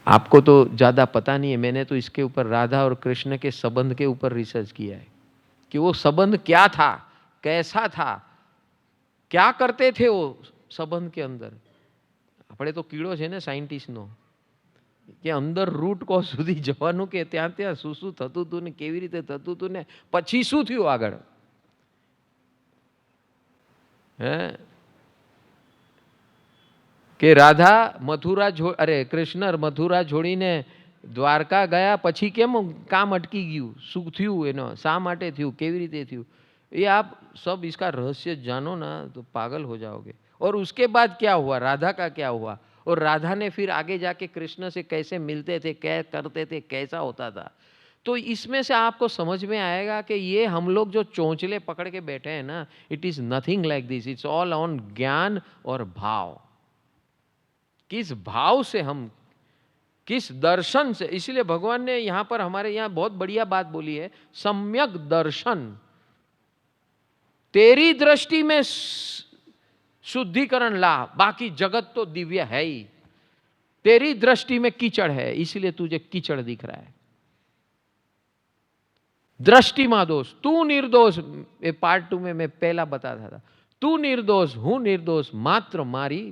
आपको तो ज़्यादा पता नहीं है, मैंने तो इसके ऊपर राधा और कृष्ण के संबंध के ऊपर रिसर्च किया है कि वो संबंध क्या था, कैसा था, क्या करते थे वो संबंध के अंदर. આપણે તો કીડો છે ને સાયન્ટિસ્ટનો, કે અંદર રૂટ કોઝ સુધી જવાનું કે ત્યાં ત્યાં શું થતું હતું ને કેવી રીતે થતું હતું ને પછી શું થયું આગળ. હે કે રાધા મથુરા અરે કૃષ્ણ મથુરા છોડીને દ્વારકા ગયા પછી કેમ કામ અટકી ગયું, શું થયું એનો, શા માટે થયું, કેવી રીતે થયું, ये आप सब इसका रहस्य जानो ना तो पागल हो जाओगे. और उसके बाद क्या हुआ, राधा का क्या हुआ, और राधा ने फिर आगे जाके कृष्ण से कैसे मिलते थे, क्या करते थे, कैसा होता था. तो इसमें से आपको समझ में आएगा कि ये हम लोग जो चोंचले पकड़ के बैठे हैं ना, it is nothing like this, it's all on ज्ञान और भाव. किस भाव से हम, किस दर्शन से. इसलिए भगवान ने यहां पर हमारे यहां बहुत बढ़िया बात बोली है, सम्यक दर्शन. तेरी दृष्टि में शुद्धिकरण ला, बाकी जगत तो दिव्य है ही. तेरी दृष्टि में कीचड़ है, इसलिए तुझे कीचड़ दिख रहा है. दृष्टि मा दोष, तू निर्दोष. ये पार्ट 2 में मैं पहला बताता था, तू निर्दोष, हूं निर्दोष, मात्र मारी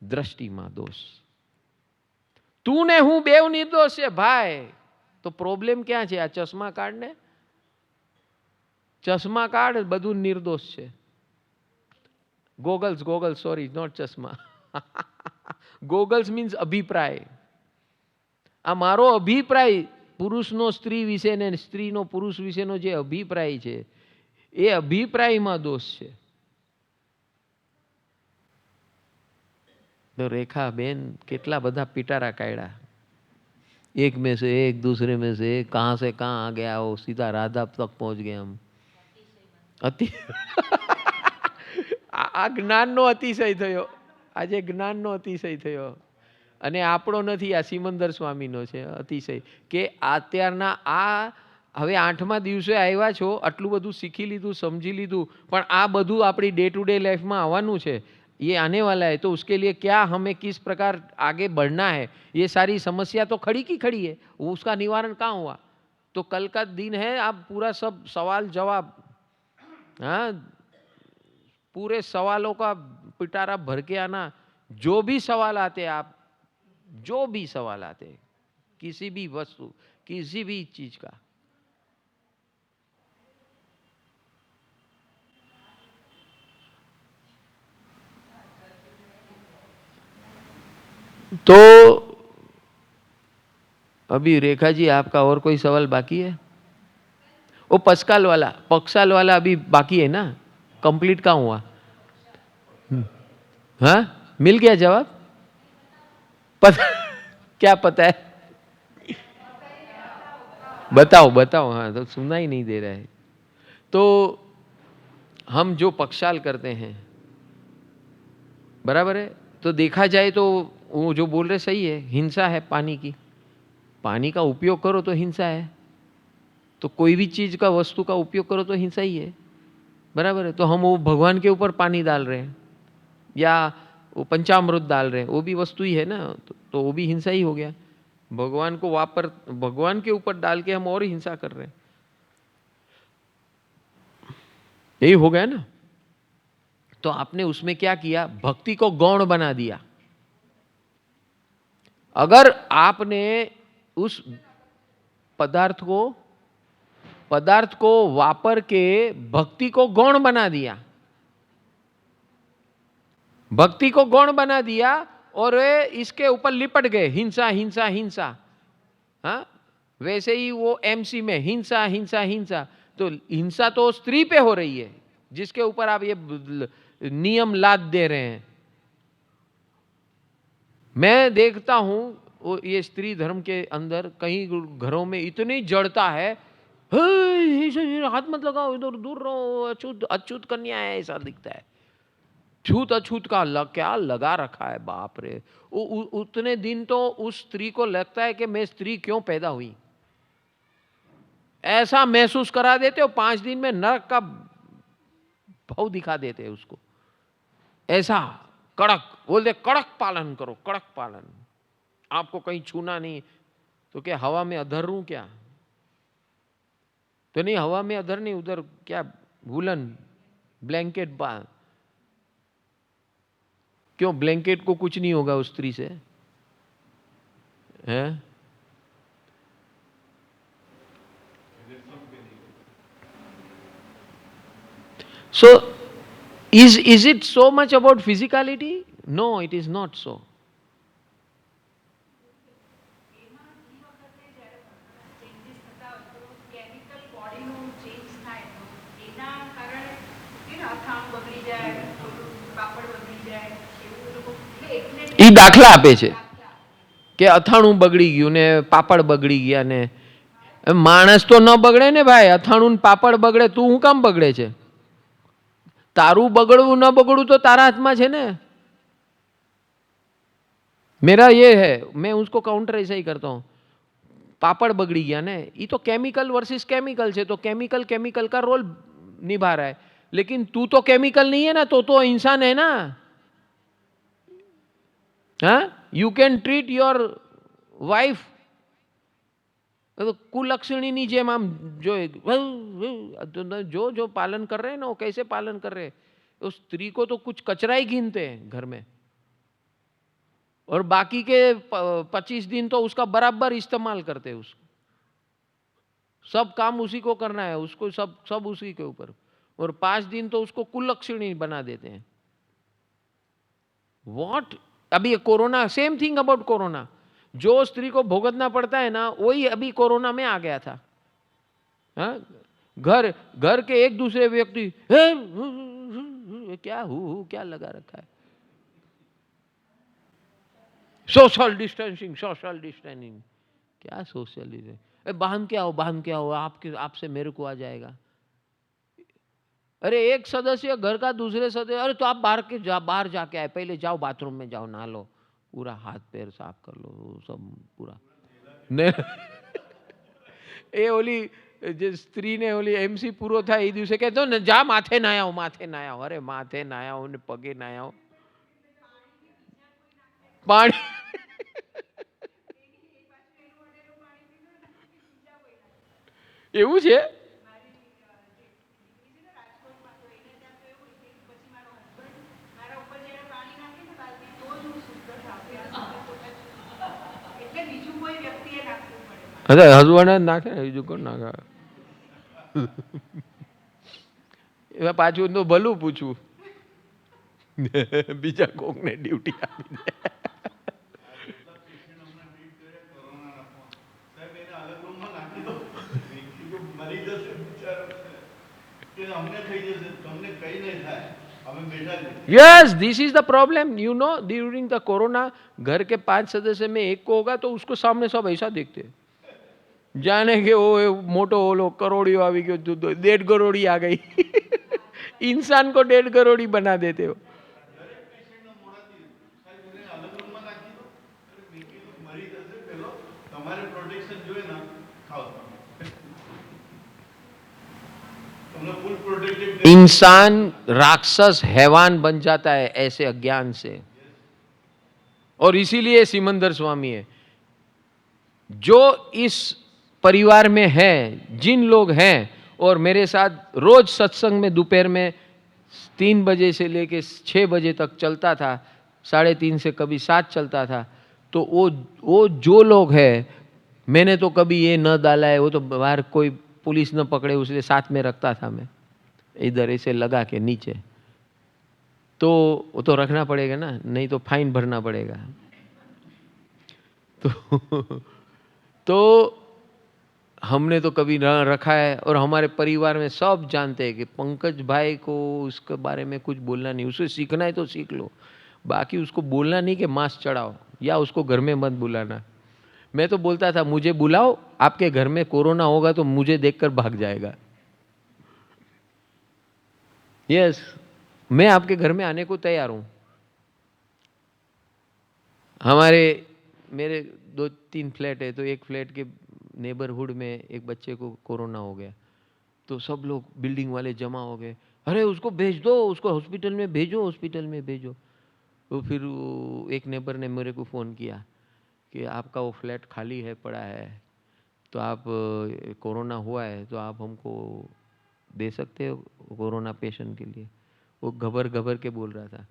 दृष्टि मा दोष. तू ने हूं बेव निर्दोष है भाई. तो प्रॉब्लम क्या है, आ चश्मा काढ ने, चश्मा काढ, બધું નિર્દોષ છે. ગોગલ્સ, ગોગલ્સ, સોરી, નોટ ચશ્મા. ગોગલ્સ મીન્સ અભિપ્રાય. આ મારો અભિપ્રાય પુરુષનો સ્ત્રી વિશે ને સ્ત્રીનો પુરુષ વિશેનો જે અભિપ્રાય છે એ અભિપ્રાયમાં દોષ છે. तो रेखा बेन कितना बड़ा पिटारा कायड़ा, एक में से एक, दूसरे में से एक, कहां से कहां आ गया वो, सीधा राधा तक पहुंच गए हम. अति આ જ્ઞાનનો અતિશય થયો, આજે જ્ઞાનનો અતિશય થયો. અને આપણો નથી, આ સિમંદર સ્વામીનો છે અતિશય. કે અત્યારના આ હવે 8મા દિવસે આવ્યા છો, આટલું બધું શીખી લીધું, સમજી લીધું, પણ આ બધું આપણી डे टू डे लाइफમાં આવવાનું છે, ये आने वाला है. तो उसके लिए क्या हमें किस प्रकार आगे बढ़ना है, ये सारी समस्या तो खड़ी की खड़ी है, उसका निवारण कहाँ हुआ. तो कल का दिन है, आप पूरा सब सवाल जवाब, हाँ, पूरे सवालों का पिटारा भर के आना. जो भी सवाल आते, आप जो भी सवाल आते, किसी भी वस्तु, किसी भी चीज का, तो अभी रेखा जी आपका और कोई सवाल बाकी है? वो पस्काल वाला, पक्साल वाला अभी बाकी है ना, कंप्लीट कहाँ हुआ? हाँ, मिल गया जवाब? पता क्या पता है? बताओ बताओ. हाँ, तो सुना ही नहीं दे रहा है. तो हम जो पक्षाल करते हैं, बराबर है, तो देखा जाए तो वो जो बोल रहे सही है, हिंसा है पानी की. पानी का उपयोग करो तो हिंसा है, तो कोई भी चीज का, वस्तु का उपयोग करो तो हिंसा ही है, बराबर है. तो हम वो भगवान के ऊपर पानी डाल रहे हैं या वो पंचामृत डाल रहे हैं, वो भी वस्तु ही है ना, तो वो भी हिंसा ही हो गया. भगवान को वापर, भगवान के ऊपर डाल के हम और हिंसा कर रहे हैं, यही हो गया ना. तो आपने उसमें क्या किया, भक्ति को गौण बना दिया. अगर आपने उस पदार्थ को वापर के भक्ति को गौण बना दिया, भक्ति को गौण बना दिया और इसके ऊपर लिपट गए, हिंसा हिंसा हिंसा. हाँ, वैसे ही वो एमसी में हिंसा हिंसा हिंसा. तो हिंसा तो स्त्री पे हो रही है जिसके ऊपर आप ये नियम लाद दे रहे हैं. मैं देखता हूं वो ये स्त्री धर्म के अंदर कई घरों में इतनी जड़ता है, हाथ मत लगाओ, इधर दूर रहो, अछूत अछूत कन्या है, ऐसा दिखता है. छूत अछूत का क्या लगा रखा है, बाप रे. उतने दिन तो उस स्त्री को लगता है कि मैं स्त्री क्यों पैदा हुई, ऐसा महसूस करा देते हो. 5 दिन में नरक का भाव दिखा देते हैं उसको, ऐसा कड़क बोलते, कड़क पालन करो, कड़क पालन. आपको कहीं छूना नहीं। तो क्या हवा में अधरूं क्या? तो नहीं, हवा में अधर नहीं, उधर क्या वुलन ब्लैंकेट बांध। क्यों? ब्लैंकेट को कुछ नहीं होगा उस स्त्री से, है? So, is it so much about physicality? No, it is not so. એ દાખલા આપે છે કે અથાણું બગડી ગયું ને પાપડ બગડી ગયા ને માણસ તો ન બગડે ને ભાઈ, અથાણું ને પાપડ બગડે, તું હું કામ બગડે છે? તારું બગડવું ન બગડવું તો તારા હાથમાં છે ને। मेरा ये है, मैं उसको काउंटर ऐसा ही करता हूँ। पापड़ बगड़ी गया ने, ये तो केमिकल वर्सेस केमिकल है, तो केमिकल केमिकल का रोल निभा रहा है, लेकिन तू तो केमिकल नहीं है ना, तो इंसान है ना। हाँ, you can treat your wife तो कुलक्षणी जेम आम जो जो पालन कर रहे हैं ना, वो कैसे पालन कर रहे हैं? उस स्त्री को तो कुछ कचरा ही गिनते हैं घर में, और बाकी के 25 दिन तो उसका बराबर इस्तेमाल करते हैं। उसको सब काम उसी को करना है, उसको सब उसी के ऊपर, और 5 दिन तो उसको कुलक्षणी बना देते हैं। व्हाट? अभी corona, same thing about corona. जो स्त्री को भुगतना पड़ता है ना, वही अभी कोरोना में आ गया था। हाँ? घर के एक दूसरे व्यक्ति क्या क्या लगा रखा है, सोशल डिस्टेंसिंग, सोशल डिस्टेंसिंग। क्या सोशल डिस्टेंसिंग? बांध के आओ, बांध के आओ, आपसे मेरे को आ जाएगा। अरे एक सदस्य घर का दूसरे सदस्य, अरे तो आप बाहर जाके आए, पहले जाओ बाथरूम में जाओ, नहा लो, पूरा हाथ पैर साफ कर लो, सब पूरा ने ए ओली जे स्त्री ने ओली एमसी पूरो था ए दिवसे कहतो ने, जा माथे नायाओ, माथे नायाओ। अरे माथे नायाओ ने पगे नायाओ, पानी એવું છે? અરે હસવાના નાખે ને, બીજું કોણ નાખે? એમાં પાછું તો ભલું પૂછવું, બીજા કોકને ડ્યુટી આપી દે। Yes, this is the problem. You know, during the corona, घर के 5 सदस्य में एक को होगा तो उसको सामने सब ऐसा देखते हैं, जाने के वो मोटो ओलो करोड़ियो आवी गयो, 1.5 करोड़ी आ गई। इंसान को 1.5 करोड़ी बना देते हो। इंसान राक्षस हैवान बन जाता है ऐसे अज्ञान से, और इसीलिए सिमंदर स्वामी है। जो इस परिवार में है, जिन लोग हैं, और मेरे साथ रोज सत्संग में दोपहर में 3 बजे से लेके 6 बजे तक चलता था, 3:30 से कभी 7 चलता था, तो वो जो लोग हैं, मैंने तो कभी ये न डाला है, वो तो बाहर कोई पुलिस न पकड़े उसलिए साथ में रखता था मैं, इधर ऐसे लगा के नीचे, तो वो तो रखना पड़ेगा ना, नहीं तो फाइन भरना पड़ेगा। तो हमने तो कभी न रखा है, और हमारे परिवार में सब जानते हैं कि पंकज भाई को उसके बारे में कुछ बोलना नहीं, उसे सीखना है तो सीख लो, बाकी उसको बोलना नहीं कि मांस चढ़ाओ, या उसको घर में मत बुलाना। मैं तो बोलता था, मुझे बुलाओ, आपके घर में कोरोना होगा तो मुझे देखकर भाग जाएगा। यस, मैं आपके घर में आने को तैयार हूं। मेरे 2-3 फ्लैट है, तो एक फ्लैट के नेबरहुड में एक बच्चे को कोरोना हो गया, तो सब लोग बिल्डिंग वाले जमा हो गए, अरे उसको भेज दो, उसको हॉस्पिटल में भेजो, हॉस्पिटल में भेजो। तो फिर एक नेबर ने मेरे को फ़ोन किया कि आपका वो फ्लैट खाली है, पड़ा है, तो आप कोरोना हुआ है तो आप हमको दे सकते हो कोरोना पेशेंट के लिए। वो घबर घबर के बोल रहा था।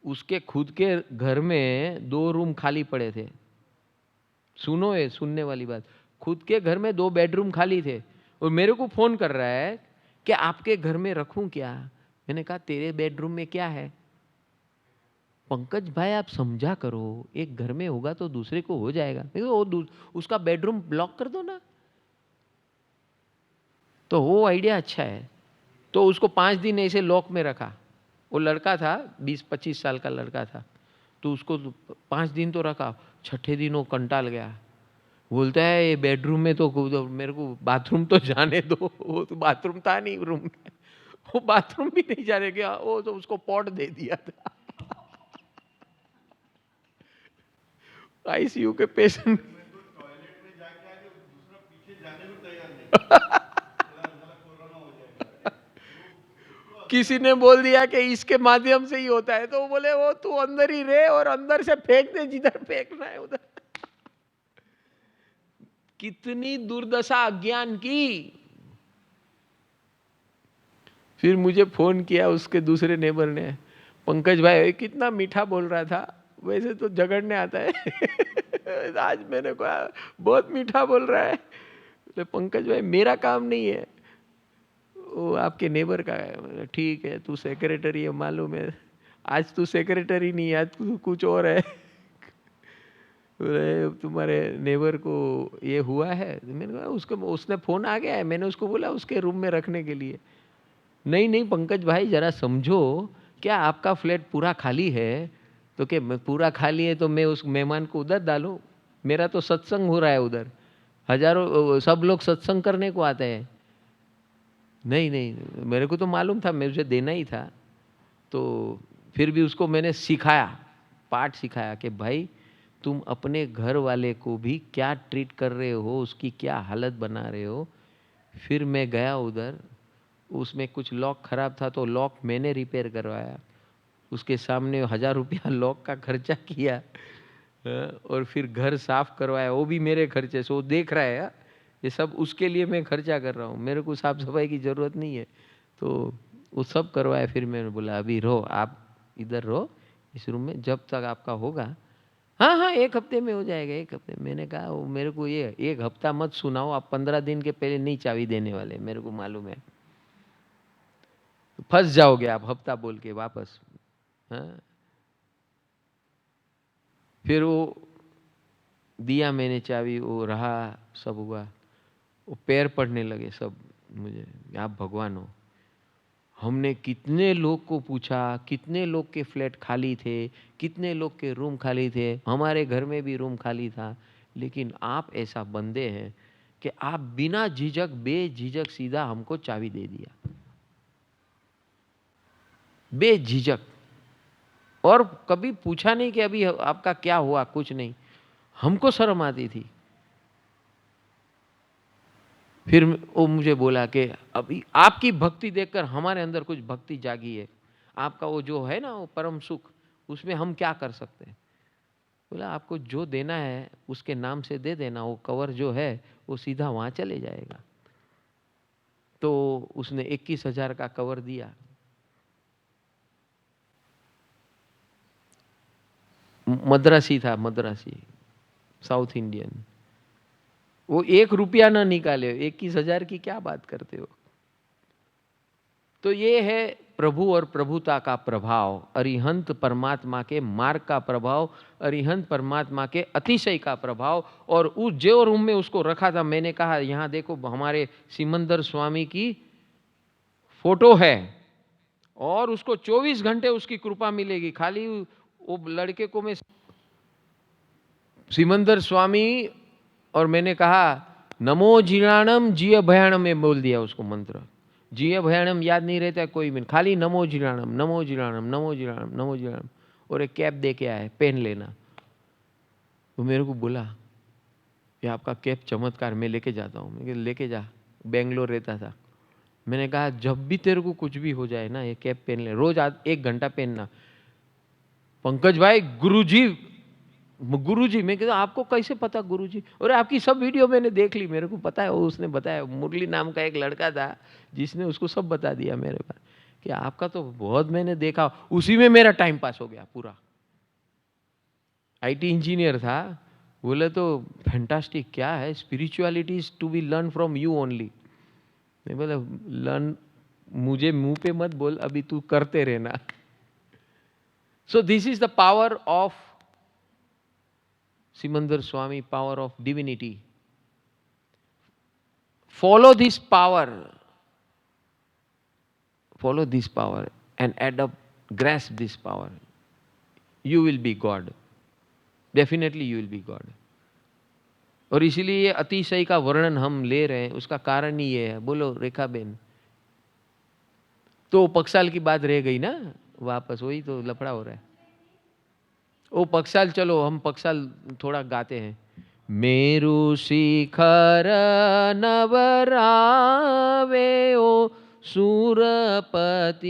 उसके खुद के घर में 2 रूम खाली पड़े थे। सुनो, ये सुनने वाली बात, खुद के घर में 2 बेडरूम खाली थे और मेरे को फोन कर रहा है कि आपके घर में रखूं क्या। मैंने कहा तेरे बेडरूम में क्या है? पंकज भाई आप समझा करो, एक घर में होगा तो दूसरे को हो जाएगा। वो उसका बेडरूम ब्लॉक कर दो ना। तो वो आइडिया अच्छा है। तो उसको 5 दिन ऐसे लॉक में रखा। वो लड़का था, 20-25 साल का लड़का था, तो उसको 5 दिन तो रखा। छठे दिन वो कंटाल गया, बोलता है ये बेडरूम में तो मेरे को बाथरूम तो जाने दो। वो तो बाथरूम था नहीं रूम में, वो बाथरूम भी नहीं जाने गया, वो तो उसको पॉट दे दिया था। आईसीयू के पेशेंट किसी ने बोल दिया कि इसके माध्यम से ही होता है, तो वो बोले वो तू अंदर ही रहे और अंदर से फेंक दे जिधर फेंकना है उधर। कितनी दुर्दशा अज्ञान की। फिर मुझे फोन किया उसके दूसरे नेबर ने, पंकज भाई कितना मीठा बोल रहा था, वैसे तो झगड़ने आता है। आज मैंने कहा बहुत मीठा बोल रहा है। तो पंकज भाई मेरा काम नहीं है, वो आपके नेबर का है। ठीक है, तू सेक्रेटरी है मालूम है, आज तू सेक्रेटरी नहीं है, आज तू कुछ और है। तुम्हारे नेबर को ये हुआ है। मैंने कहा उसको, उसने फोन आ गया है, मैंने उसको बोला उसके रूम में रखने के लिए। नहीं नहीं पंकज भाई जरा समझो, क्या आपका फ्लैट पूरा खाली है तो क्या पूरा खाली है तो मैं उस मेहमान को उधर डालूं? मेरा तो सत्संग हो रहा है उधर, हजारों सब लोग सत्संग करने को आते हैं। नहीं नहीं, मेरे को तो मालूम था, मुझे देना ही था। तो फिर भी उसको मैंने सिखाया, पाठ सिखाया कि भाई तुम अपने घर वाले को भी क्या ट्रीट कर रहे हो, उसकी क्या हालत बना रहे हो। फिर मैं गया उधर, उसमें कुछ लॉक खराब था तो लॉक मैंने रिपेयर करवाया, उसके सामने 1000 रुपया लॉक का खर्चा किया। और फिर घर साफ करवाया, वो भी मेरे खर्चे से। वो देख रहा है ये सब उसके लिए मैं खर्चा कर रहा हूँ, मेरे को साफ सफाई की ज़रूरत नहीं है। तो वो सब करवाया। फिर मैंने बोला अभी रहो, आप इधर रहो इस रूम में, जब तक आपका होगा। हाँ हाँ 1 हफ्ते में हो जाएगा, 1 हफ्ते। मैंने कहा वो मेरे को ये 1 हफ्ता मत सुनाओ, आप 15 दिन के पहले नहीं चाबी देने वाले, मेरे को मालूम है, फंस जाओगे आप हफ्ता बोल के वापस। हाँ, फिर वो दिया मैंने चाबी, वो रहा, सब हुआ। वो पैर पड़ने लगे सब मुझे, आप भगवान हो। हमने कितने लोग को पूछा, कितने लोग के फ्लैट खाली थे, कितने लोग के रूम खाली थे, हमारे घर में भी रूम खाली था, लेकिन आप ऐसा बंदे हैं कि आप बिना झिझक बेझिझक सीधा हमको चाबी दे दिया, बेझिझक। और कभी पूछा नहीं कि अभी आपका क्या हुआ, कुछ नहीं। हमको शर्म आती थी। फिर वो मुझे बोला कि अभी आपकी भक्ति देखकर हमारे अंदर कुछ भक्ति जागी है, आपका वो जो है ना वो परम सुख, उसमें हम क्या कर सकते हैं। बोला आपको जो देना है उसके नाम से दे देना, वो कवर जो है वो सीधा वहां चले जाएगा। तो उसने 21,000 का कवर दिया। मद्रासी था, मद्रासी, साउथ इंडियन। वो 1 रुपया ना निकाले, 21,000 की क्या बात करते हो। तो ये है प्रभु और प्रभुता का प्रभाव, अरिहंत परमात्मा के मार्ग का प्रभाव, अरिहंत परमात्मा के अतिशय का प्रभाव। और उस जो रूम में उसको रखा था, मैंने कहा यहाँ देखो हमारे सिमंदर स्वामी की फोटो है और उसको 24 घंटे उसकी कृपा मिलेगी। खाली वो लड़के को मैं सिमंदर स्वामी, और मैंने कहा नमो जीर्णाणम जिय भयाणम में बोल दिया उसको मंत्र। जिय भयाणम याद नहीं रहता कोई में, खाली नमो जीर्णाणम, नमो जीर्णाणम, नमो जीर्णाणम, नमो जीर्णाणम। और एक कैप दे के आए, पेन लेना। तो मेरे को बोला कि आपका कैप चमत्कार, मैं लेके जाता हूँ। मैं लेके जा, बेंगलोर रहता था। मैंने कहा जब भी तेरे को कुछ भी हो जाए ना, ये कैप पहन ले, रोज 1 घंटा पहनना। पंकज भाई गुरुजी गुरुजी, मैं कहता आपको कैसे पता गुरुजी? और आपकी सब वीडियो मैंने देख ली, मेरे को पता है। वो उसने बताया, मुरली नाम का एक लड़का था जिसने उसको सब बता दिया मेरे पास कि आपका तो बहुत मैंने देखा। उसी में मेरा टाइम पास हो गया पूरा। आईटी इंजीनियर था। बोले तो फैंटास्टिक, क्या है spirituality is to be learn from you only. मैं बोला लर्न, मुझे मुंह पे मत बोल, अभी तू करते रहना। So this is the power of Simandar Swami, power of divinity. Follow this power and adopt, grasp this power. You will be God. Definitely you will be God. और इसीलिए ये अतिशय का वर्णन हम ले रहे हैं, उसका कारण ही ये है। बोलो रेखा बेन। तो पक्षाल की बात रह गई ना, वापस वही तो लफड़ा हो रहा है। ओ पक्षाल, चलो हम पक्षाल थोड़ा गाते हैं। मेरु शिखर नवरावे ओ सुरपति,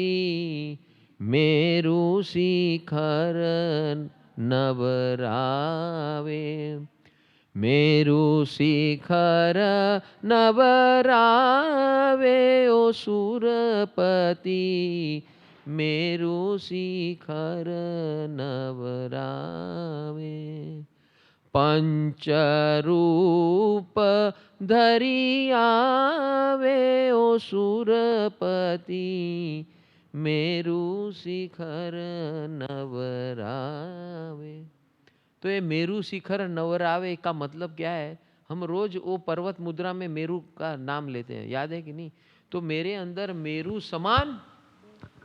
मेरु शिखर नवरावे, मेरु शिखर नवरावे ओ सुरपति, मेरु शिखर नवरावे। पंचरूप धरियावे ओ सुरपति, मेरु शिखर नवरावे। तो ये मेरु शिखर नवरावे का मतलब क्या है? हम रोज वो पर्वत मुद्रा में मेरु का नाम लेते हैं, याद है कि नहीं? तो मेरे अंदर मेरु समान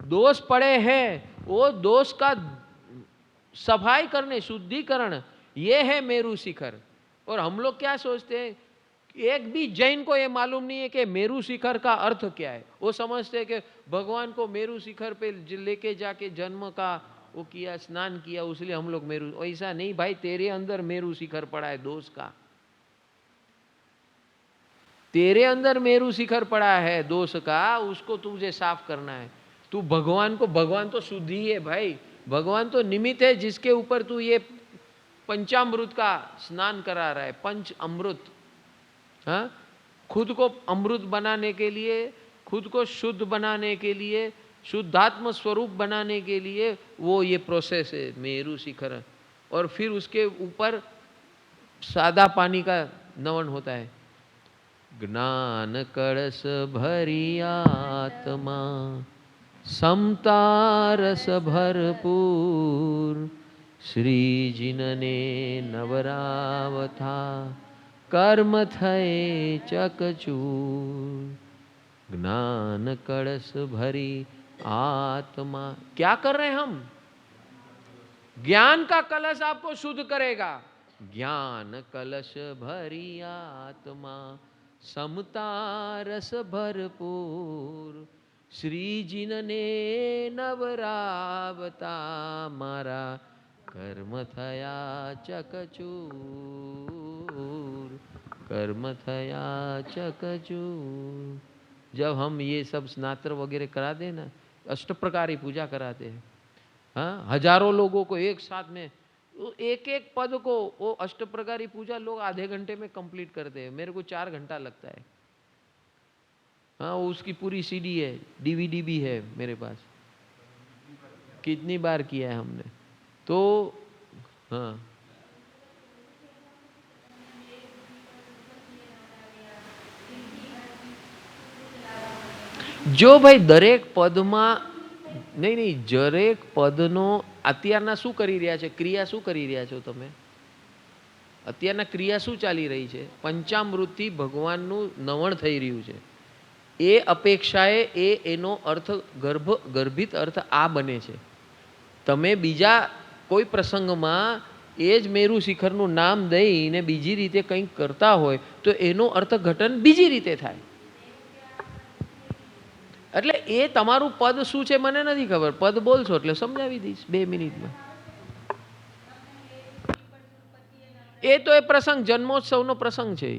दोष पड़े हैं, वो दोष का सफाई करने, शुद्धिकरण, ये है मेरु शिखर। और हम लोग क्या सोचते हैं, एक भी जैन को ये मालूम नहीं है कि मेरु शिखर का अर्थ क्या है। वो समझते हैं कि भगवान को मेरु शिखर पे लेके जाके जन्म का वो किया, स्नान किया, इसलिए हम लोग मेरु। ऐसा नहीं भाई, तेरे अंदर मेरु शिखर पड़ा है दोष का, तेरे अंदर मेरु शिखर पड़ा है दोष का, उसको तुझे साफ करना है। तू भगवान को, भगवान तो शुद्ध ही है भाई, भगवान तो निमित्त है जिसके ऊपर तू ये पंचामृत का स्नान करा रहा है। पंच अमृत, हाँ, खुद को अमृत बनाने के लिए, खुद को शुद्ध बनाने के लिए, शुद्धात्म स्वरूप बनाने के लिए वो ये प्रोसेस है मेरु शिखर। और फिर उसके ऊपर सादा पानी का नवन होता है। ज्ञान कलश भरी आत्मा, समता रस भरपूर, श्री जिनने नवरावथा, कर्म थये चकचूर। ज्ञान कलश भरी आत्मा, क्या कर रहे हैं हम? ज्ञान का कलश आपको शुद्ध करेगा। ज्ञान कलश भरी आत्मा, समता रस भरपूर, श्री जिनने नवरावता, मारा कर्म थया चकचूर, कर्म थया चकचूर। जब हम ये सब स्नात्र वगैरह करा दे ना, अष्ट प्रकारी पूजा कराते हैं, हाँ, हजारों लोगों को एक साथ में, एक एक पद को वो अष्ट प्रकारी पूजा लोग आधे घंटे में कंप्लीट करते हैं। मेरे को 4 घंटा लगता है। हाँ, उसकी पूरी सीडी है, डीवीडी भी है मेरे पास, कितनी बार किया है हमने। तो हाँ, જો ભાઈ દરેક પદમાં નહીં, દરેક પદનો અત્યારના શું કરી રહ્યા છે, ક્રિયા શું કરી રહ્યા છો તમે? અત્યારના ક્રિયા શું ચાલી રહી છે? પંચામૃતથી ભગવાનનું નવણ થઈ રહ્યું છે। એ અપેક્ષાએ એનો અર્થ ગર્ભિત અર્થ આ બને છે। તમે બીજા કોઈ પ્રસંગમાં એ જ મેરુ શિખરનું નામ દઈને બીજી રીતે કંઈક કરતા હોય તો એનો અર્થઘટન બીજી રીતે થાય। એટલે એ તમારું પદ શું છે મને નથી ખબર, પદ બોલશો એટલે સમજાવી દઈશ 2 મિનિટમાં। એ તો એ પ્રસંગ જન્મોત્સવનો પ્રસંગ છે।